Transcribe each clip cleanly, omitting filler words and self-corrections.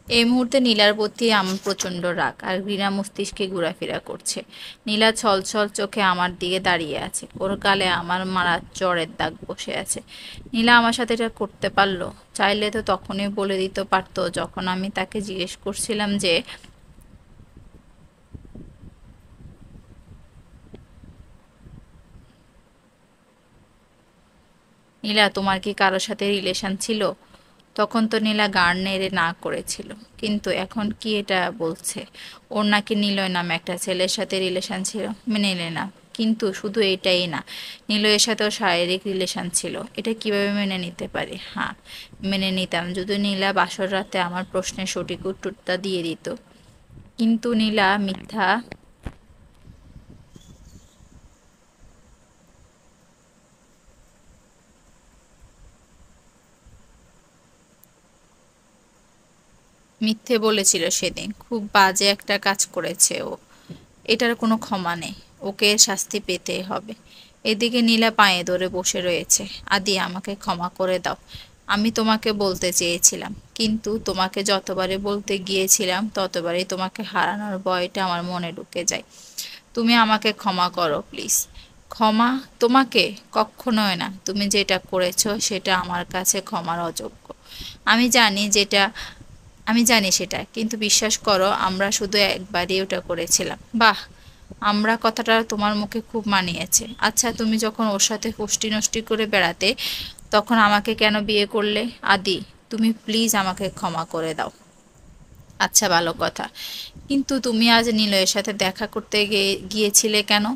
এই মুহূর্তে নীলার প্রতি আমার প্রচণ্ড রাগ আর ঘৃণা মস্তিষ্কে ঘোরাফেরা করছে। নীলা ছলছল চোখে আমার দিকে দাঁড়িয়ে আছে, ওর গালে আমার মারা জ্বরের দাগ বসে আছে। নীলা আমার সাথে এটা করতে পারলো? চাইলে তো তখনই বলে দিতে পারতো, যখন আমি তাকে জিজ্ঞেস করছিলাম যে নীলা তোমার কি কারোর সাথে রিলেশন ছিল। তখন তো নীলা গাড় নেড়ে না করেছিল, কিন্তু এখন কি এটা বলছে ওর নাকি নিলয় নামে একটা ছেলের সাথে রিলেশন ছিল। মেনে নিলাম, কিন্তু শুধু এটাই না, নিলয়ের সাথেও শারীরিক রিলেশন ছিল। এটা কিভাবে মেনে নিতে পারি? হ্যাঁ, মেনে নিতাম যদি নীলা বাসর রাতে আমার প্রশ্নের সঠিক উত্তরটা দিয়ে দিত, কিন্তু নীলা মিথ্যা মিথ্যে বলেছিল সেদিন। খুব বাজে একটা কাজ করেছে ও, এটার কোনো ক্ষমা নেই, ওকে শাস্তি পেতে হবে। এদিকে নীলা পায়ে ধরে বসে রয়েছে। আদি, আমাকে ক্ষমা করে দাও। আমি তোমাকে বলতে চেয়েছিলাম, কিন্তু তোমাকে যতবারই বলতে গিয়েছিলাম ততবারই তোমাকে হারানোর ভয়টা আমার মনে ঢুকে যায়। তুমি আমাকে ক্ষমা করো প্লিজ। ক্ষমা? তোমাকে? কখনোই না। তুমি যেটা করেছো সেটা আমার কাছে ক্ষমার অযোগ্য। আমি জানি যেটা আমি জানি সেটা, কিন্তু বিশ্বাস করো, আমরা শুধু একবারই ওটা করেছিলাম। বাহ, আমরা কথাটা তোমার মুখে খুব মানিয়েছে। আচ্ছা, তুমি যখন ওর সাথে ফষ্টি নষ্টি করে বেড়াতে, তখন আমাকে কেন বিয়ে করলে? আদি, তুমি প্লিজ আমাকে ক্ষমা করে দাও। আচ্ছা, ভালো কথা, কিন্তু তুমি আজ নিলয়ের সাথে দেখা করতে গিয়েছিলে কেন?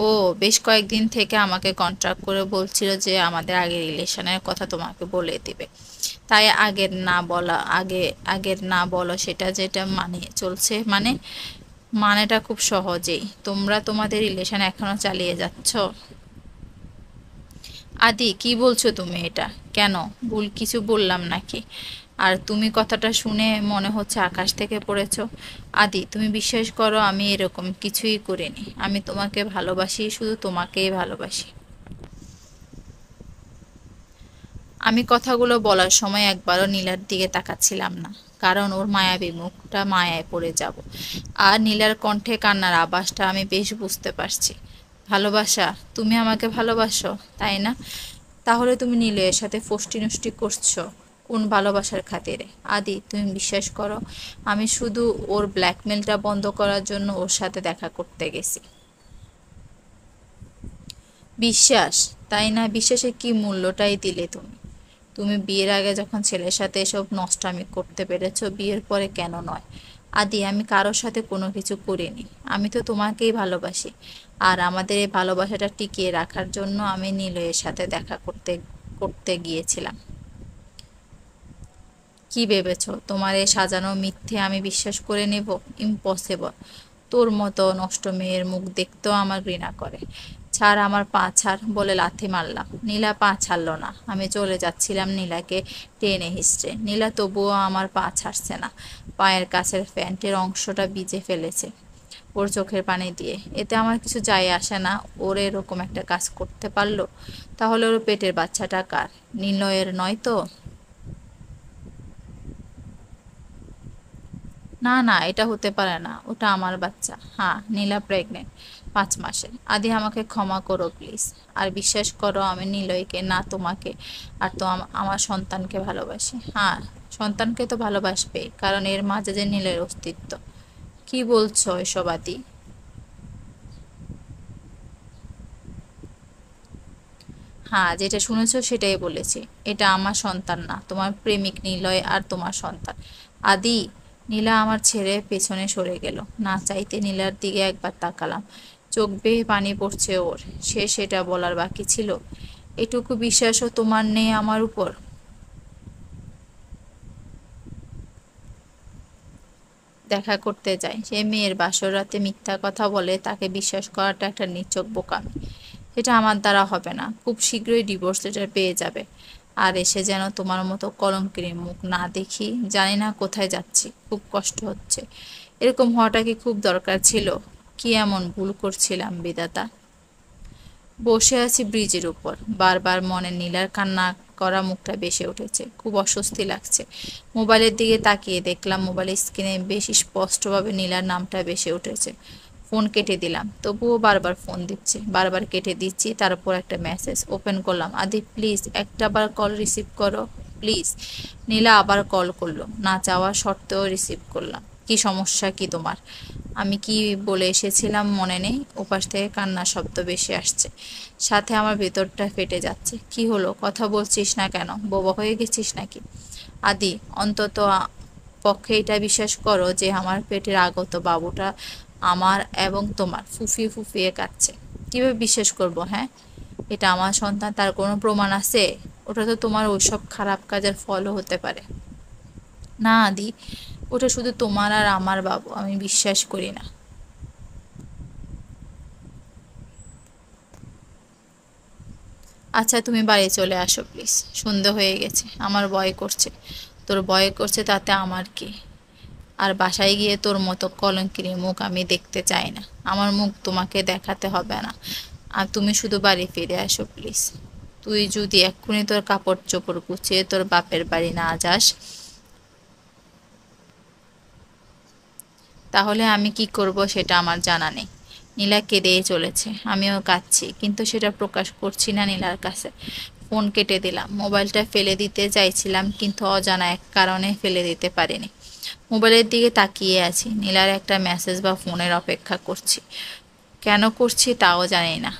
ও বেশ কয়েকদিন থেকে আমাকে কন্ট্রাক্ট করে বলছিল যে আমাদের আগের রিলেশনের কথা তোমাকে বলে দিবে। তাই আগের না বলো সেটা যেটা মানে চলছে, মানেটা খুব সহজেই, তোমরা তোমাদের রিলেশন এখনো চালিয়ে যাচ্ছ। আদি, কি বলছো তুমি এটা? কেন, ভুল কিছু বললাম নাকি? আর তুমি কথাটা শুনে মনে হচ্ছে আকাশ থেকে পড়েছো। আদি, তুমি বিশ্বাস করো, আমি এরকম কিছুই করিনি। আমি তোমাকে ভালোবাসি, শুধু তোমাকেই ভালোবাসি। আমি কথাগুলো বলার সময় একবারও নীলার দিকে তাকাচ্ছিলাম না, কারণ ওর মায়াবী মুখটা মায়ায় পড়ে যাব। আর নীলার কণ্ঠে কান্নার আভাসটা আমি বেশ বুঝতে পারছি। ভালোবাসা? তুমি আমাকে ভালোবাসো, তাই না? তাহলে তুমি নীলয়ের সাথে ফষ্টি নষ্টি করছো কোন ভালোবাসার খাতিরে? আদি, তুমি বিশ্বাস করো, আমি শুধু ওর ব্ল্যাকমেলটা বন্ধ করার জন্য ওর সাথে দেখা করতে গেছি। বিশ্বাস? তাই না? বিশ্বাসের কি মূল্যটাই দিলে তুমি। তুমি বিয়ের আগে যখন ছেলের সাথে এসব নষ্টামি করতে পেরেছো, বিয়ের পরে কেন নয়? আদি, আমি কারোর সাথে কোনো কিছু করিনি। আমি তো তোমাকেই ভালোবাসি। আর আমাদের এই ভালোবাসাটা টিকিয়ে রাখার জন্য আমি নিলয়ের সাথে দেখা করতে করতে গিয়েছিলাম। কি ভেবেছো তোমার এই সাজানো মিথ্যে আমি বিশ্বাস করে নেব? ইম্পসিবল। তোর মতো নষ্ট মেয়ের মুখ দেখতেও আমার ঘৃণা করে। ছাড় আমার পা ছাড় বলে লাথি মারলাম। নীলা পা ছাড়লো না। আমি চলে যাচ্ছিলাম নীলাকে টেনে হিঁচড়ে। নীলা তবুও আমার পা ছাড়ছে না। পায়ের কাছের প্যান্টের অংশটা ভিজে ফেলেছে ওর চোখের পানি দিয়ে। এতে আমার কিছু যায় আসে না। ওর এরকম একটা কাজ করতে পারলো, তাহলে ওর পেটের বাচ্চাটা কার? নিলয়ের নয় তো? না না, এটা হতে পারে না, ওটা আমার বাচ্চা। হ্যাঁ, নীলা প্রেগনেন্ট, 5 মাসের। আদি, আমাকে ক্ষমা করো প্লিজ। আর বিশ্বাস করো, আমি নিলয়কে না, তোমাকে আর তো আমার সন্তানকে ভালোবাসি। হ্যাঁ, সন্তানকে তো ভালোবাসবে, কারণ এর মাঝে যে নীলের অস্তিত্ব। কি বলছো এসব আদি? হ্যাঁ, যেটা শুনেছো সেটাই বলেছি। এটা আমার সন্তান না, তোমার প্রেমিক নিলয় আর তোমার সন্তান। আদি, নীলা আমার ছেড়ে পেছনে সরে গেল। না চাইতে নীলার দিকে একবার তাকালাম। চোখ বেয়ে পানি পড়ছে ওর। সে সেটা বলার বাকি ছিল, এটুকু বিশ্বাসও তোমার নেই আমার উপর? দেখা করতে যায় সে মেয়ের বাসর রাতে মিথ্যা কথা বলে, তাকে বিশ্বাস করাটা একটা নিছক বোকামি। সেটা আমার দ্বারা হবে না। খুব শীঘ্রই ডিভোর্স লেটার পেয়ে যাবে। আর এসে যেন তোমার মতো কলঙ্কিনী মুখ না দেখি। জানি না কোথায় যাচ্ছি, খুব কষ্ট হচ্ছে। এরকম হওয়াটা কি খুব দরকার ছিল? কি এমন ভুল করছিলাম বিধাতা? বসে আছি ব্রিজের উপর, বারবার মনে নীলার কান্না করা মুখটা ভেসে উঠেছে। খুব অস্বস্তি লাগছে। মোবাইলের দিকে তাকিয়ে দেখলাম মোবাইলের স্ক্রিনে বেশ স্পষ্টভাবে নীলার নামটা ভেসে উঠেছে। ফোন কেটে দিলাম, তবুও বারবার ফোন দিচ্ছে। বারবার কেটে দিচ্ছি, তারপর একটা মেসেজ ওপেন করলাম। আদি প্লিজ একটা বার কল রিসিভ করো প্লিজ। নীলা আবার কল করলো, না চাওয়া সত্ত্বেও রিসিভ করলাম। কি সমস্যা কি তোমার? আমি কি বলে এসেছিলাম মনে নেই? ওপাশ থেকে কান্নার শব্দ বেশি আসছে, সাথে আমার ভেতরটা ফেটে যাচ্ছে। কি হলো, কথা বলছিস না কেন? বোবা হয়ে গেছিস নাকি? আদি, অন্তত পক্ষে এটা বিশ্বাস করো যে আমার পেটের আগত বাবুটা আমার এবং তোমার। ফুফিয়ে ফুফিয়ে কাঁদছে। কিভাবে বিশ্বাস করব? হ্যাঁ, এটা আমার সন্তান, তার কোনো প্রমাণ আছে? ওটা তো তোমার ওইসব খারাপ কাজের ফলও হতে পারে। না আদি, ওটা শুধু তোমার আর আমার বাবু, আমি বিশ্বাস করি না। আচ্ছা তুমি বাড়ি চলে আসো প্লিজ, সন্ধে হয়ে গেছে, আমার ভয় করছে। তোর ভয় করছে তাতে আমার কি? আর বাসায় গিয়ে তোর মতো কলঙ্কিনী মুখ আমি দেখতে চাই না। আমার মুখ তোমাকে দেখাতে হবে না। আর তুমি শুধু বাড়ি ফিরে আসো প্লিজ। তুই যদি এক্ষুনি তোর কাপড় চোপড় গুছিয়ে তোর বাপের বাড়ি না যাস, তাহলে আমি কি করব সেটা আমার জানা নেই। নীলা কেঁদেই চলেছে, আমিও কাঁদছি, কিন্তু সেটা প্রকাশ করছি না নীলার কাছে। ফোন কেটে দিলাম। মোবাইলটা ফেলে দিতে চাইছিলাম, কিন্তু অজানা এক কারণে ফেলে দিতে পারিনি। মোবাইলের দিকে তাকিয়ে আছি, নীলার একটা মেসেজ বা ফোনের অপেক্ষা করছি। কেন করছি তাও জানি না।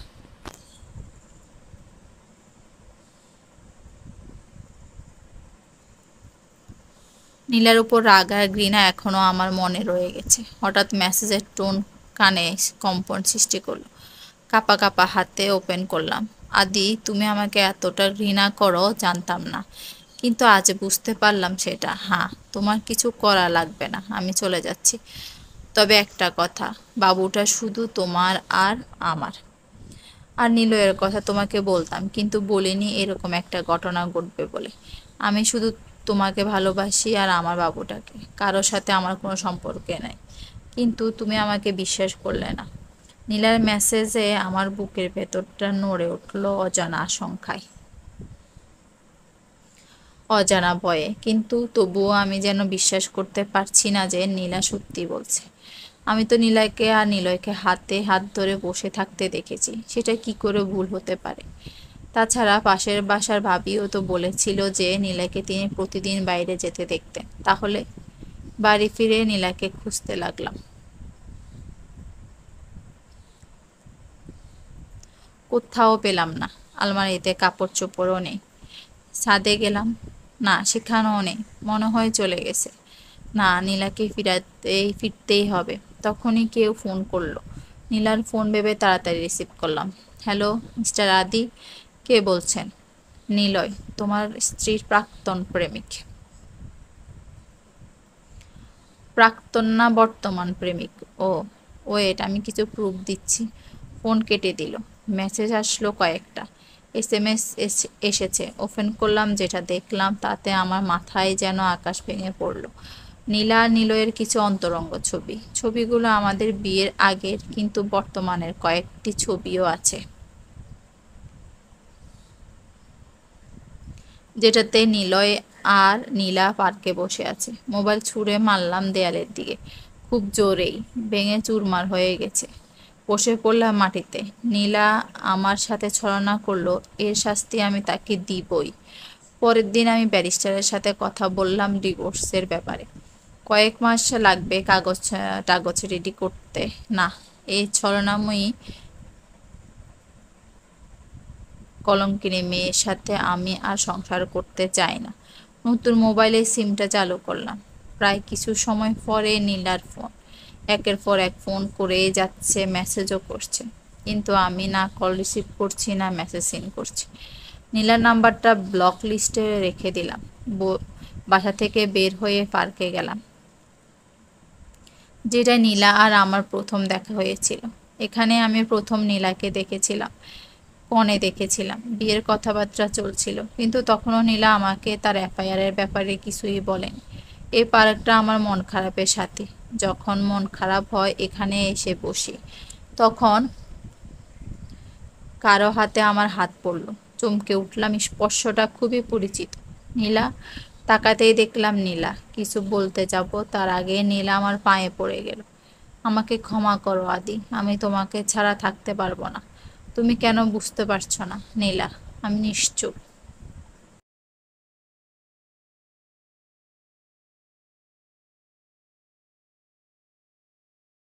নীলার উপর রাগ আর ঘৃণা এখনো আমার মনে রয়ে গেছে। হঠাৎ মেসেজের টোন কানে কম্পন সৃষ্টি করলো। কাপা কাপা হাতে ওপেন করলাম। আদি, তুমি আমাকে এতটা ঘৃণা করো জানতাম না, কিন্তু আজ বুঝতে পারলাম সেটা। হ্যাঁ, তোমার কিছু করা লাগবে না, আমি চলে যাচ্ছি। তবে একটা কথা, বাবুটা শুধু তোমার আর আমার। আর নিলয়ের কথা তোমাকে বলতাম, কিন্তু বলিনি এরকম একটা ঘটনা ঘটবে বলে। আমি শুধু তোমাকে ভালোবাসি আর আমার বাবুটাকে, কারোর সাথে আমার কোনো সম্পর্ক নেই। কিন্তু তুমি আমাকে বিশ্বাস করলে না। নীলার মেসেজে আমার বুকের ভেতরটা নড়ে উঠল অজানা আশঙ্কায়, অজানা ভয়ে। কিন্তু তবুও আমি যেন বিশ্বাস করতে পারছি না যে নীলা সত্যি বলছে। আমি তো নীলাকে আর নিলয়কে হাতে হাত ধরে বসে থাকতে দেখেছি, সেটা কি করে ভুল হতে পারে? তাছাড়া পাশের বাসার ভাবিও তো বলেছিল যে নীলাকে তিনি প্রতিদিন বাইরে যেতে দেখতেন। তাহলে? বাড়ি ফিরে নীলাকে খুঁজতে লাগলাম। কোথাও পেলাম না। আলমারিতে কাপড় চোপড়ও নেই। ছাদে গেলাম, না সেখানেও নেই। মনে হয় চলে গেছে। না, নীলাকে ফিরতেই হবে। তখনই কেউ ফোন করলো। নীলার ফোন ভেবে তাড়াতাড়ি রিসিভ করলাম। হ্যালো, মিস্টার আদি, কে বলছেন? নিলয়, তোমার স্ত্রীর প্রাক্তন প্রেমিক। প্রাক্তন না বর্তমান প্রেমিক? ও, ওয়েট, আমি কিছু প্রুফ দিচ্ছি। ফোন কেটে দিল। মেসেজ আসলো কয়েকটা, এসএমএস এসেছে। ওপেন করলাম, যেটা দেখলাম তাতে আমার মাথায় যেন আকাশ ভেঙে পড়লো। নীলা আর নিলয়ের কিছু অন্তরঙ্গ ছবি। ছবিগুলো আমাদের বিয়ের আগের, কিন্তু বর্তমানের কয়েকটি ছবিও আছে, যেটাতে নিলয় আর নীলা পার্কে বসে আছে। মোবাইল ছুঁড়ে মারলাম দেয়ালের দিকে, খুব জোরেই। ভেঙে চুরমার হয়ে গেছে। বসে পড়লাম মাটিতে। নীলা আমার সাথে ছলনা করলো, এর শাস্তি আমি তাকে দিবই। পরের দিন আমি ব্যারিস্টারের সাথে কথা বললাম ডিভোর্সের ব্যাপারে। কয়েক মাস লাগবে কাগজ টাগজ রেডি করতে। না, এই ছলনাময়ী কলঙ্কিনী মেয়ের সাথে আমি আর সংসার করতে চাই না। নতুন মোবাইলে সিমটা চালু করলাম। প্রায় কিছু সময় পরে নীলার ফোন। একের পর এক ফোন করেই যাচ্ছে, মেসেজও করছে, কিন্তু আমি না কল রিসিভ করছি না মেসেজ সিন করছি। নীলার নাম্বারটা ব্লক লিস্টে রেখে দিলাম। বাসা থেকে বের হয়ে পার্কে গেলাম, যেটা নীলা আর আমার প্রথম দেখা হয়েছিল। এখানে আমি প্রথম নীলাকে দেখেছিলাম, ফোনে দেখেছিলাম। বিয়ের কথাবার্তা চলছিল, কিন্তু তখনও নীলা আমাকে তার এফআইআরের ব্যাপারে কিছুই বলেনি। এই পার্কটা আমার মন খারাপের সাথী। যখন মন খারাপ হয় এখানে এসে বসি, তখন কারো হাতে আমার হাত পড়ল। চমকে উঠলাম, স্পর্শটা খুবই পরিচিত। নীলা। তাকাতেই দেখলাম নীলা। কিছু বলতে যাব তার আগে নীলা আমার পায়ে পড়ে গেল। আমাকে ক্ষমা করো আদি, আমি তোমাকে ছাড়া থাকতে পারবো না। তুমি কেন বুঝতে পারছো না নীলা? আমি নিশ্চুপ।